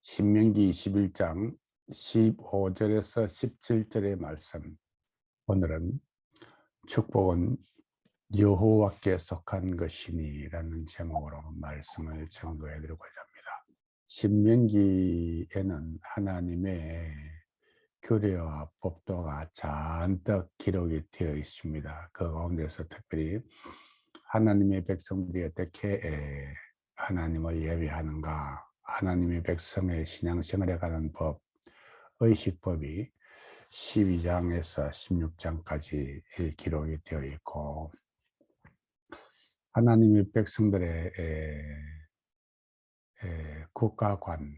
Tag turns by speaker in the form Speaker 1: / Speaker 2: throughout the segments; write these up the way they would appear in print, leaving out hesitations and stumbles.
Speaker 1: 신명기 21장 15절에서 17절의 말씀. 오늘은 축복은 여호와께 속한 것이니 라는 제목으로 말씀을 증거해 드리고자 합니다. 신명기에는 하나님의 규례와 법도가 잔뜩 기록이 되어 있습니다. 그 가운데서 특별히 하나님의 백성들이 어떻게 하나님을 예배하는가, 하나님의 백성의 신앙생활에 관한 법, 의식법이 12장에서 16장까지 기록이 되어 있고, 하나님의 백성들의 국가관,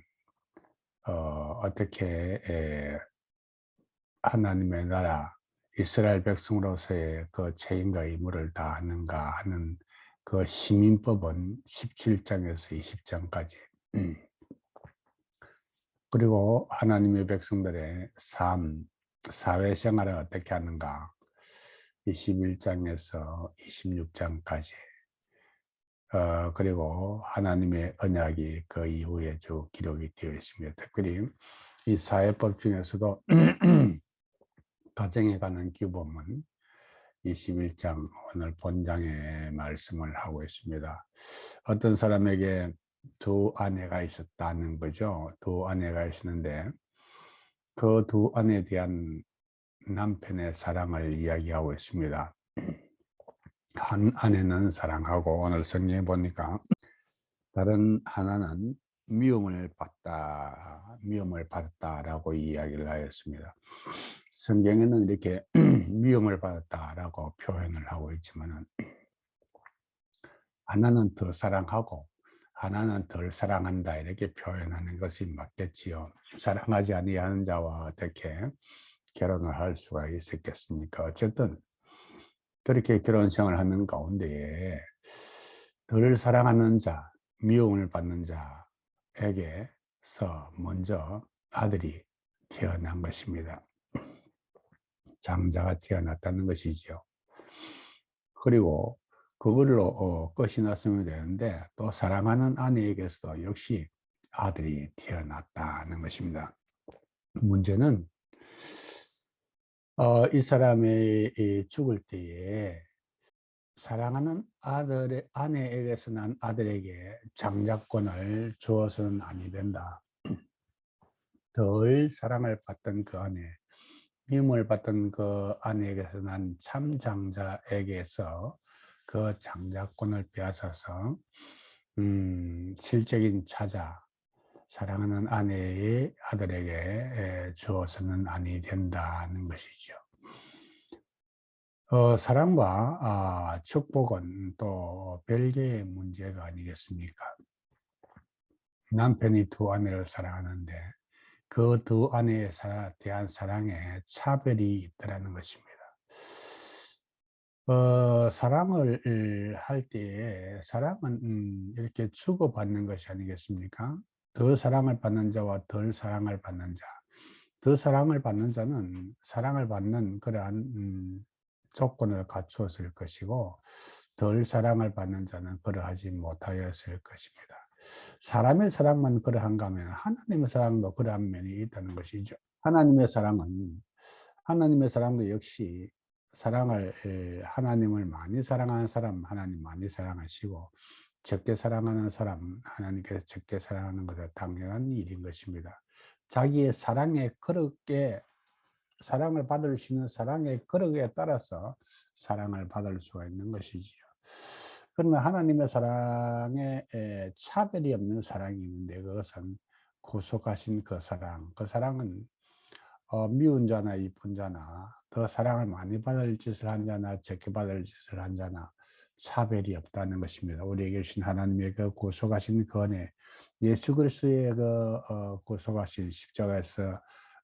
Speaker 1: 어떻게 하나님의 나라 이스라엘 백성으로서의 그 책임과 의무를 다하는가 하는 그 시민법은 17장에서 20장까지, 그리고 하나님의 백성들의 삶, 사회생활을 어떻게 하는가 21장에서 26장까지, 그리고 하나님의 언약이 그 이후에 쭉 기록이 되어 있습니다. 특별히 이 사회법 중에서도 가정에 관한 규범은 21장 오늘 본장의 말씀을 하고 있습니다. 어떤 사람에게 두 아내가 있었다는 거죠. 두 아내가 있었는데 그 두 아내에 대한 남편의 사랑을 이야기하고 있습니다. 한 아내는 사랑하고, 오늘 성경에 보니까 다른 하나는 미움을 받았다라고 이야기를 하였습니다. 성경에는 이렇게 미움을 받았다라고 표현을 하고 있지만은, 하나는 더 사랑하고 하나는 덜 사랑한다 이렇게 표현하는 것이 맞겠지요. 사랑하지 아니하는 자와 어떻게 결혼을 할 수가 있었겠습니까? 어쨌든 그렇게 결혼 생활을 하는 가운데에 덜 사랑하는 자, 미움을 받는 자에게서 먼저 아들이 태어난 것입니다. 장자가 태어났다는 것이죠. 그리고 그걸로 끝이 났으면 되는데, 또 사랑하는 아내에게서도 역시 아들이 태어났다는 것입니다. 문제는 이 사람이 죽을 때에 사랑하는 아내에게서 난 아들에게 장자권을 주어서는 아니 된다. 덜 사랑을 받던 그 아내, 미움을 받던 그 아내에게서 난 참 장자에게서 그 장자권을 빼앗아서 실적인 차자, 사랑하는 아내의 아들에게 주어서는 아니 된다는 것이죠. 사랑과 축복은 또 별개의 문제가 아니겠습니까? 남편이 두 아내를 사랑하는데 그 두 아내에 대한 사랑에 차별이 있다는 것입니다. 사랑을 할 때에 사랑은 이렇게 주고받는 것이 아니겠습니까? 더 사랑을 받는 자와 덜 사랑을 받는 자. 더 사랑을 받는 자는 사랑을 받는 그러한 조건을 갖추었을 것이고, 덜 사랑을 받는 자는 그러하지 못하였을 것입니다. 사람의 사랑만 그러한가 하면 하나님의 사랑도 그러한 면이 있다는 것이죠. 하나님의 사랑도 역시 하나님을 많이 사랑하는 사람 하나님 많이 사랑하시고, 적게 사랑하는 사람 하나님께서 적게 사랑하는 것은 당연한 일인 것입니다. 자기의 사랑의 그릇에, 사랑을 받을 수 있는 사랑의 그릇에 따라서 사랑을 받을 수가 있는 것이지요. 그러나 하나님의 사랑에 차별이 없는 사랑이 있는데, 그것은 구속하신 그 사랑은 미운 자나 이쁜 자나, 더 사랑을 많이 받을 짓을 한 자나 적게 받을 짓을 한 자나 차별이 없다는 것입니다. 우리에게 주신 하나님의 그 구속하신 그 은혜, 예수 그리스도의 그 구속하신 십자가에서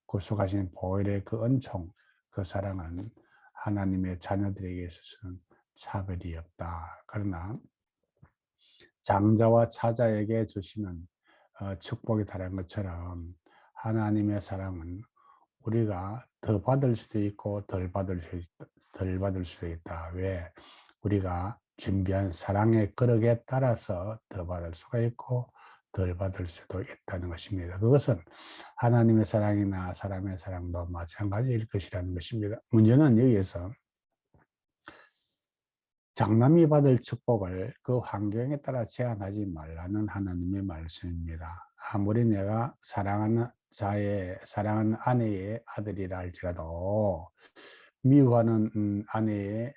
Speaker 1: 구속하신 보혈의 그 은총, 그 사랑은 하나님의 자녀들에게 있어서는 차별이 없다. 그러나 장자와 차자에게 주시는 축복이 다른 것처럼 하나님의 사랑은 우리가 더 받을 수도 있고 덜 받을 수도 있다. 왜? 우리가 준비한 사랑의 그릇에 따라서 더 받을 수가 있고 덜 받을 수도 있다는 것입니다. 그것은 하나님의 사랑이나 사람의 사랑도 마찬가지일 것이라는 것입니다. 문제는 여기에서 장남이 받을 축복을 그 환경에 따라 제한하지 말라는 하나님의 말씀입니다. 아무리 내가 사랑하는 아내의 아들이라 할지라도 미워하는 아내의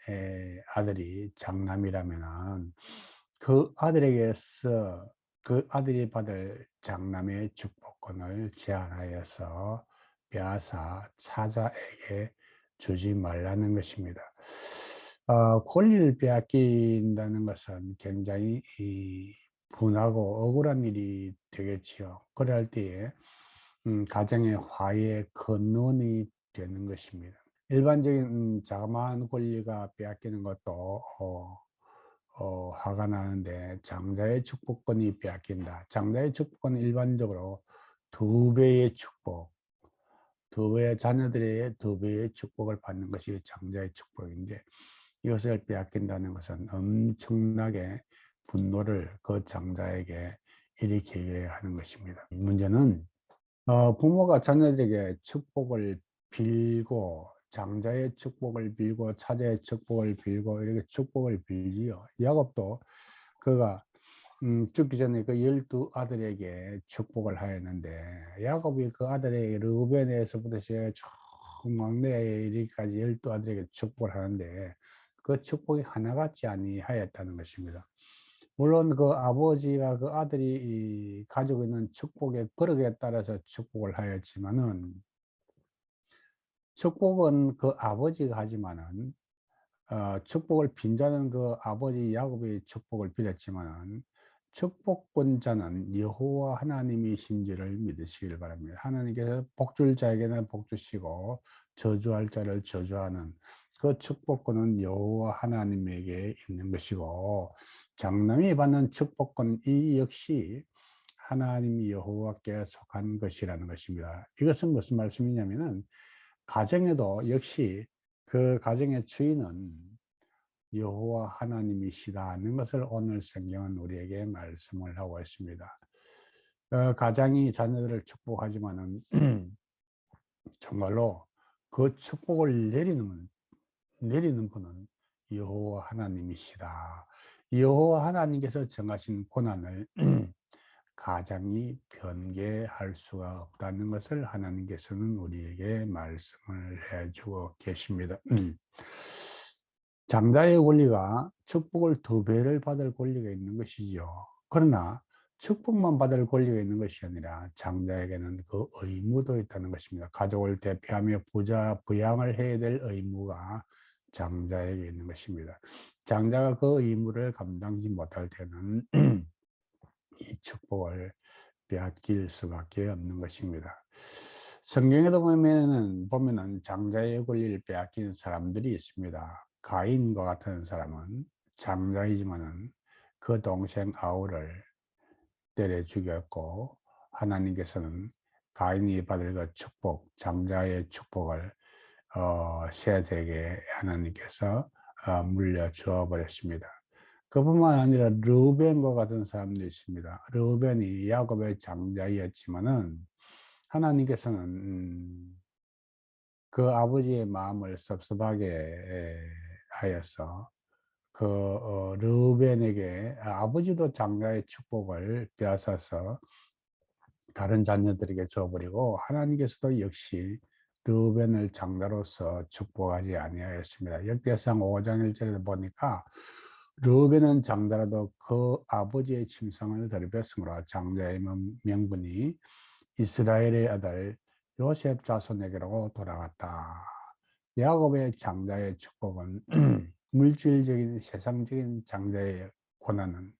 Speaker 1: 아들이 장남이라면은 그 아들에게서 그 아들이 받을 장남의 축복권을 제한하여서 빼앗아 차자에게 주지 말라는 것입니다. 권리를 빼앗긴다는 것은 굉장히 분하고 억울한 일이 되겠지요. 그럴 때에 가정의 화해의 근원이 되는 것입니다. 일반적인 자그마한 권리가 빼앗기는 것도 화가 나는데 장자의 축복권이 빼앗긴다. 장자의 축복권은 일반적으로 두 배의 축복, 두 배의 자녀들의 두 배의 축복을 받는 것이 장자의 축복인데 이것을 빼앗긴다는 것은 엄청나게 분노를 그 장자에게 일으키게 하는 것입니다. 문제는 부모가 자녀들에게 축복을 빌고 장자의 축복을 빌고 차자의 축복을 빌고 이렇게 축복을 빌지요. 야곱도 그가 죽기 전에 그 12아들에게 축복을 하였는데 야곱이 그 아들에게 르우벤에서부터 시작해 쭉 막내에 이르기까지 12아들에게 축복을 하는데 그 축복이 하나같이 아니하였다는 것입니다. 물론 그 아버지가 그 아들이 가지고 있는 축복의 그릇에 따라서 축복을 하였지만은 축복은 그 아버지가 하지만은 축복을 빈자는 그 아버지 야곱의 축복을 빌었지만은 축복권자는 여호와 하나님이신지를 믿으시길 바랍니다. 하나님께서 복줄 자에게는 복 주시고 저주할 자를 저주하는 그 축복권은 여호와 하나님에게 있는 것이고 장남이 받는 축복권 이 역시 하나님 여호와께 속한 것이라는 것입니다. 이것은 무슨 말씀이냐면은 가정에도 역시 그 가정의 주인은 여호와 하나님이시다는 것을 오늘 성경은 우리에게 말씀을 하고 있습니다. 가장이 자녀들을 축복하지만은 정말로 그 축복을 내리는 분은 여호와 하나님이시다. 여호와 하나님께서 정하신 고난을 가장이 변개할 수가 없다는 것을 하나님께서는 우리에게 말씀을 해주고 계십니다. 장자의 권리가 축복을 두 배를 받을 권리가 있는 것이죠. 그러나 축복만 받을 권리가 있는 것이 아니라 장자에게는 그 의무도 있다는 것입니다. 가족을 대표하며 부양을 해야 될 의무가 장자에게 있는 것입니다. 장자가 그 의무를 감당하지 못할 때는 이 축복을 빼앗길 수밖에 없는 것입니다. 성경에도 보면은 장자의 권리를 빼앗긴 사람들이 있습니다. 가인과 같은 사람은 장자이지만은 그 동생 아우를 때려 죽였고 하나님께서는 가인이 받을 그 축복, 장자의 축복을 셋에게 하나님께서 물려주어 버렸습니다. 그뿐만 아니라 르우벤과 같은 사람도 있습니다. 르우벤이 야곱의 장자였지만은 하나님께서는 그 아버지의 마음을 섭섭하게 하여서 그 르우벤에게 아버지도 장자의 축복을 빼앗아서 다른 자녀들에게 줘버리고 하나님께서도 역시 르우벤을 장자로서 축복하지 아니하였습니다. 역대상 5장 1절에 보니까 르우벤은 장자라도 그 아버지의 침상을 더럽혔으므로 장자의 명분이 이스라엘의 아들 요셉 자손에게로 돌아갔다. 야곱의 장자의 축복은 물질적인 세상적인 장자의 고난은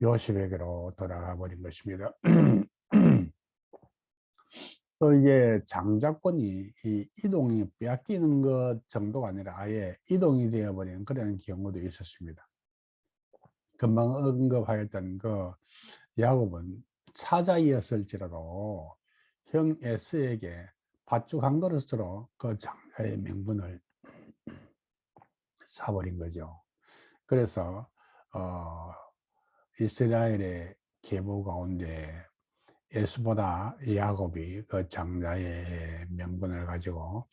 Speaker 1: 요셉에게로 돌아가 버린 것입니다. 또 이제 장자권이 이 이동이 빼앗기는 것 정도가 아니라 아예 이동이 되어버리는 그런 경우도 있었습니다. 금방 언급하였던 그 야곱은 차자이었을지라도 형 에스에게 밭죽 한 그릇으로 그 장자의 명분을 사버린 거죠. 그래서 이스라엘의 계보 가운데 에스보다 야곱이 그 장자의 명분을 가지고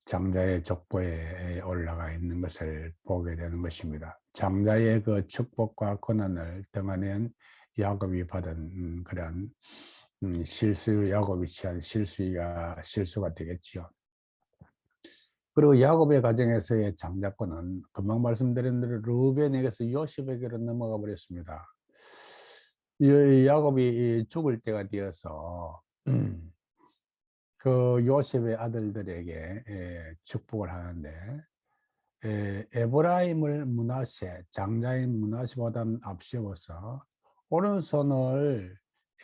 Speaker 1: 장자의 족보에 올라가 있는 것을 보게 되는 것입니다. 장자의 그 축복과 권한을 등한한 야곱이 받은 그런 야곱이 취한 실수가 되겠지요. 그리고 야곱의 가정에서의 장자권은 금방 말씀드린 대로 르우벤에게서 요셉에게로 넘어가 버렸습니다. 야곱이 죽을 때가 되어서 그 요셉의 아들들에게 축복을 하는데 에브라임을 장자인 므낫세보다는 앞세워서 오른손을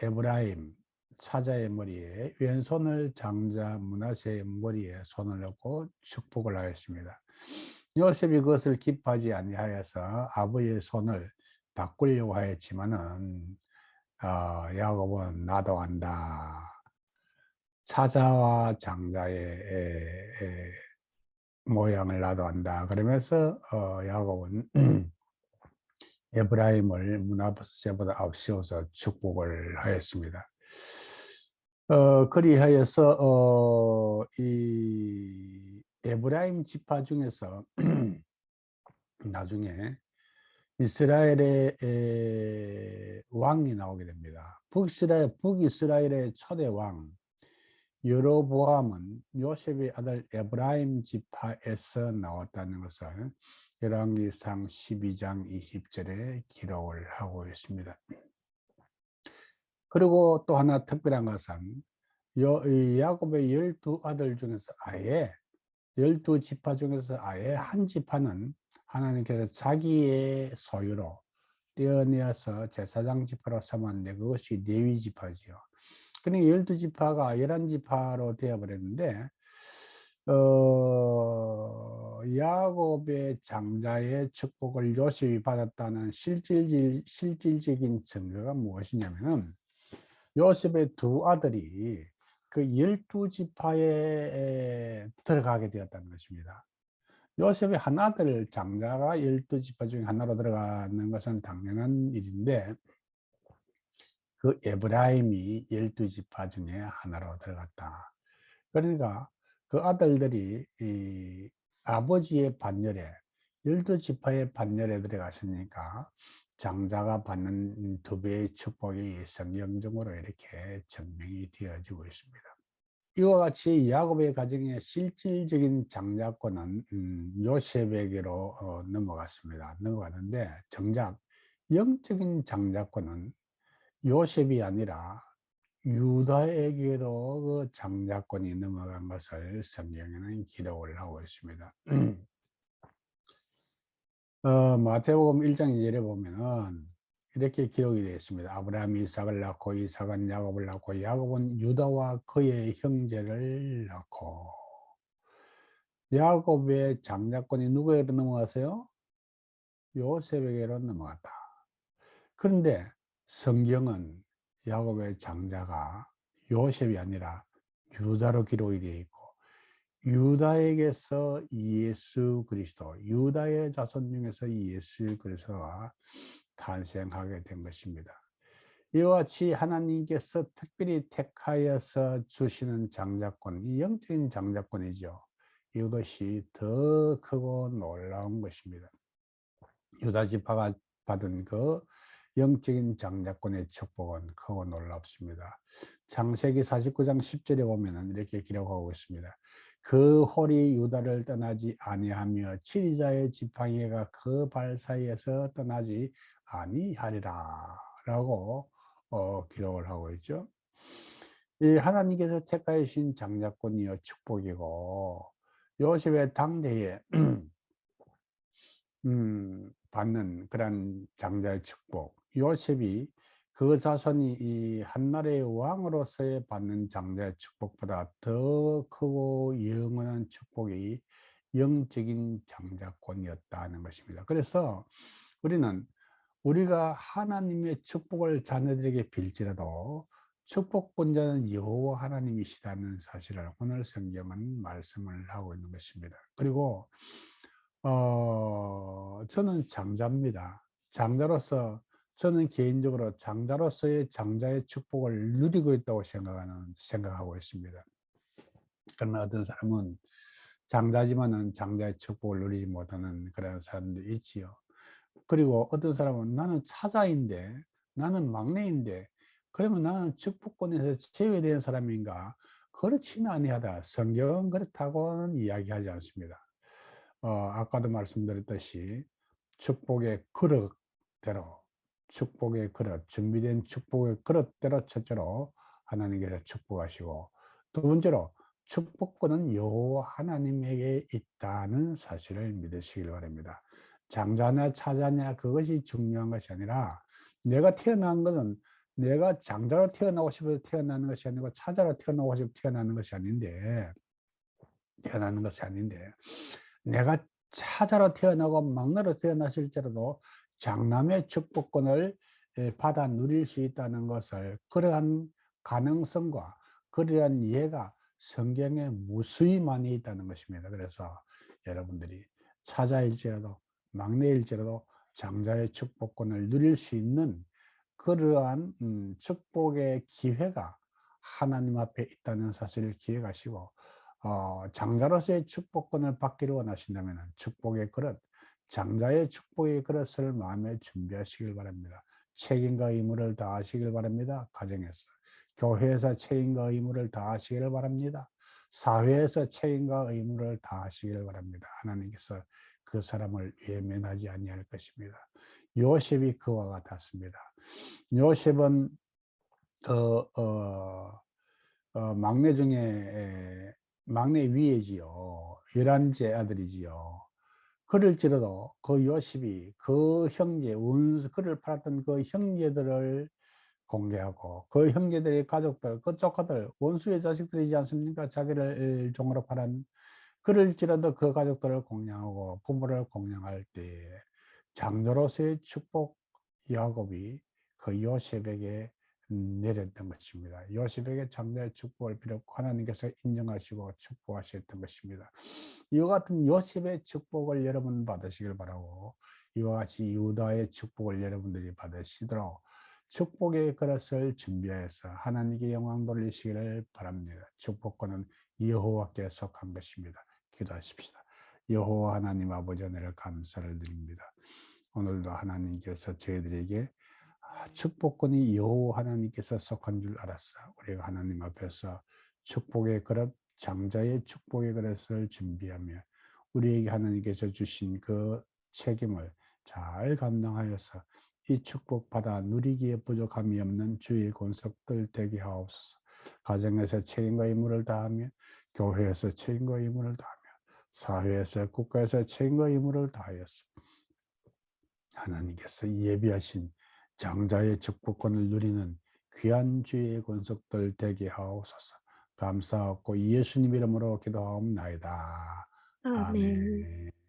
Speaker 1: 에브라임 사자의 머리에, 왼손을 장자 므낫세의 머리에 손을 얹고 축복을 하였습니다. 요셉이 그것을 기뻐하지 아니하여서 아버지의 손을 바꾸려고 하였지만은 야곱은 나도 안다. 사자와 장자의 모양을 나도 안다. 그러면서 야곱은 에브라임을 므낫세보다 앞세워서 축복을 하였습니다. 그리하여서 이 에브라임 지파 중에서 나중에 이스라엘의 왕이 나오게 됩니다. 북이스라엘의 초대 왕 여로보암은 요셉의 아들 에브라임 지파에서 나왔다는 것을 열왕기상 12장 20절에 기록을 하고 있습니다. 그리고 또 하나 특별한 것은 야곱의 12아들 중에서 아예 12지파 중에서 아예 한 지파는 하나님께서 자기의 소유로 떼어내어서 제사장 지파로 삼았는데 그것이 레위 지파지요. 그러니까 12지파가 11지파로 되어버렸는데 야곱의 장자의 축복을 요셉이 받았다는 실질적인 증거가 무엇이냐면은 요셉의 두 아들이 그 12지파에 들어가게 되었다는 것입니다. 요셉의 한 아들 장자가 12지파 중에 하나로 들어가는 것은 당연한 일인데 그 에브라임이 12지파 중에 하나로 들어갔다. 그러니까 그 아들들이 이 아버지의 반열에 12지파의 반열에 들어갔으니까 장자가 받는 두 배의 축복이 성경적으로 이렇게 증명이 되어지고 있습니다. 이와 같이 야곱의 가정의 실질적인 장자권은 요셉에게로 넘어갔는데 정작 영적인 장자권은 요셉이 아니라 유다에게로 그 장자권이 넘어간 것을 성경에는 기록을 하고 있습니다. 마태복음 1장 2절에 보면은 이렇게 기록이 되어 있습니다. 아브라함이 이삭을 낳고 이삭은 야곱을 낳고 야곱은 유다와 그의 형제를 낳고 야곱의 장자권이 누구에게로 넘어갔어요? 요셉에게로 넘어갔다. 그런데 성경은 야곱의 장자가 요셉이 아니라 유다로 기록이 되어 있고 유다에게서 예수 그리스도, 유다의 자손 중에서 예수 그리스도가 탄생하게 된 것입니다. 이와 같이 하나님께서 특별히 택하여서 주시는 장자권, 이 영적인 장자권이죠. 이것이 더 크고 놀라운 것입니다. 유다 지파가 받은 그 영적인 장자권의 축복은 크고 놀랍습니다. 창세기 49장 10절에 보면 이렇게 기록하고 있습니다. 그 홀이 유다를 떠나지 아니하며 치리자의 지팡이가 그 발 사이에서 떠나지 아니하리라 라고 기록을 하고 있죠. 이 하나님께서 택하여 주신 장자권이요 축복이고 요셉의 당대에 받는 그런 장자의 축복, 요셉이 그 자손이 이 한나라의 왕으로서의 받는 장자의 축복보다 더 크고 영원한 축복이 영적인 장자권이었다는 것입니다. 그래서 우리가 하나님의 축복을 자녀들에게 빌지라도 축복권자는 여호와 하나님이시다는 사실을 오늘 성경은 말씀을 하고 있는 것입니다. 그리고 저는 장자입니다. 장자로서 저는 개인적으로 장자로서의 장자의 축복을 누리고 있다고 생각하고 있습니다. 그러나 어떤 사람은 장자지만은 장자의 축복을 누리지 못하는 그런 사람들이 있지요. 그리고 어떤 사람은 나는 차자인데, 나는 막내인데, 그러면 나는 축복권에서 제외된 사람인가? 그렇지는 아니하다. 성경은 그렇다고는 이야기하지 않습니다. 아까도 말씀드렸듯이 축복의 그릇대로, 축복의 그릇, 준비된 축복의 그릇대로 첫째로 하나님께서 축복하시고, 두 번째로 축복권은 여호와 하나님에게 있다는 사실을 믿으시길 바랍니다. 장자냐 차자냐 그것이 중요한 것이 아니라, 내가 태어난 것은 내가 장자로 태어나고 싶어서 태어나는 것이 아니고 차자로 태어나고 싶어서 태어나는 것이 아닌데, 내가 차자로 태어나고 막내로 태어났을지라도 장남의 축복권을 받아 누릴 수 있다는 것을, 그러한 가능성과 그러한 이해가 성경에 무수히 많이 있다는 것입니다. 그래서 여러분들이 차자일지라도 막내일지라도 장자의 축복권을 누릴 수 있는 그러한 축복의 기회가 하나님 앞에 있다는 사실을 기억하시고, 장자로서의 축복권을 받기를 원하신다면 축복의 그릇, 장자의 축복의 그릇을 마음에 준비하시길 바랍니다. 책임과 의무를 다하시길 바랍니다. 가정에서, 교회에서 책임과 의무를 다하시기를 바랍니다. 사회에서 책임과 의무를 다하시기를 바랍니다. 하나님께서 그 사람을 외면하지 아니할 것입니다. 요셉이 그와 같았습니다. 요셉은 막내 중에 막내 위에지요. 11째 아들이지요. 그럴지라도 그 요셉이 그 형제, 그를 팔았던 그 형제들을 공개하고, 그 형제들의 가족들, 그 조카들, 원수의 자식들이지 않습니까? 자기를 종으로 팔은, 그럴지라도 그 가족들을 공양하고 부모를 공양할 때 장로로서의 축복 야곱이 그 요셉에게 내렸던 것입니다. 요셉에게 장자의 축복을 비록 하나님께서 인정하시고 축복하셨던 것입니다. 이와 같은 요셉의 축복을 여러분 받으시길 바라고, 이와 같이 유다의 축복을 여러분들이 받으시도록 축복의 그릇을 준비해서 하나님께 영광 돌리시기를 바랍니다. 축복권은 여호와께 속한 것입니다. 기도하십시다. 여호와 하나님 아버지, 은혜를 감사를 드립니다. 오늘도 하나님께서 저희들에게 축복권이 여호와 하나님께서 속한 줄 알았어. 우리가 하나님 앞에서 축복의 그릇, 장자의 축복의 그릇을 준비하며 우리에게 하나님께서 주신 그 책임을 잘 감당하여서 이 축복받아 누리기에 부족함이 없는 주의 권속들 되게 하옵소서. 가정에서 책임과 의무를 다하며, 교회에서 책임과 의무를 다하며, 사회에서, 국가에서 책임과 의무를 다하여서 하나님께서 예비하신 장자의 축복권을 누리는 귀한 주의 권속들 되게 하옵소서. 감사하고 예수님 이름으로 기도하옵나이다.
Speaker 2: 아멘.
Speaker 1: 아멘.